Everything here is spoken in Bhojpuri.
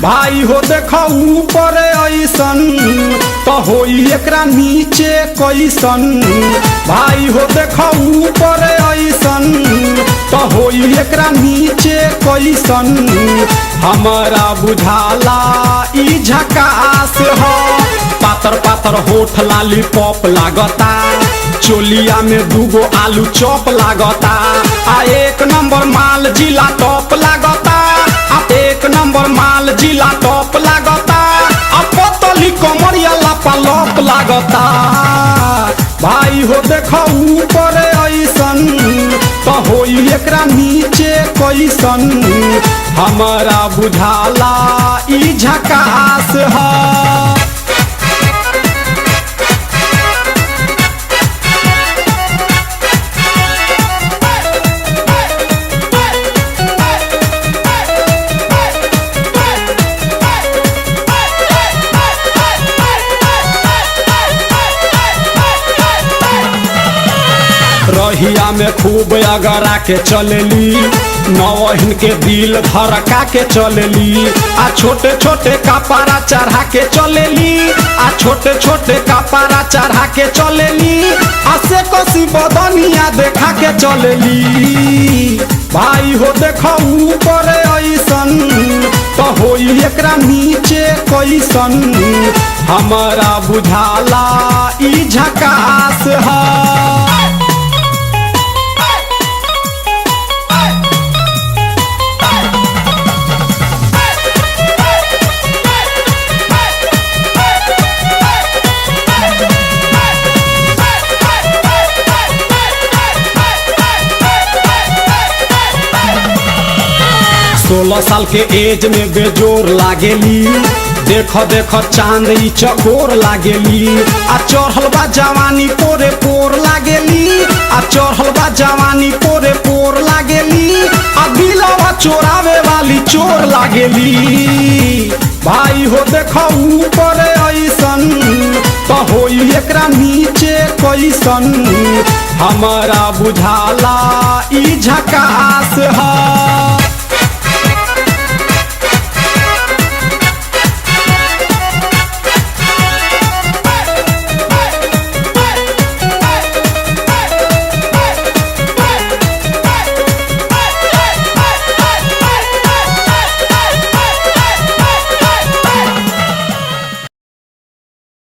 भाई हो देखो ऊपर ऐसन तो होई एकरा नीचे कैसन। भाई हो देखो ऊपर ऐसन तो होई एकरा नीचे कैसन। हमारा बुझाला ई झकास हो। पातर पातर होठ लाली पॉप लागता, चोलिया में दूगो आलू चॉप लागता। आ एक नंबर माल जिला टॉप लागता, आ एक नंबर माल जिला टॉप लागता। आ पतली कमरिया लापालॉप लागता। भाई हो देखो ऊपर ऐसन तो होई एकरा नीचे कैसन। हमारा बुझाला ई झकास है। रहिया में खूब अगरा के चलेली, नौहिन के दिल धड़का के चलेली। आ छोटे छोटे कपड़ा चढ़ा के चलेली, आ छोटे छोटे कपड़ा चढ़ा के चलेली। आ से कसी बदनिया देखा के चलेली। भाई हो देखो ऊपर ऐसन तो होई एकरा नीचे कैसन। हमारा बुझाला ई झकास है। सोलह साल के एज में बेजोर लागेली, देखो देखो चांद ई चकोर लागेली। आ चढ़ल बा जवानी पोरे पोर लागेली, आ चढ़ल बा जवानी पोरे पोर लागेली। आ दिलवा चोरावे वाली चोर लागेली। भाई हो देखो ऊपर ऐसन तो होई एकरा नीचे कैसन। हमारा बुझाला ई झकास है।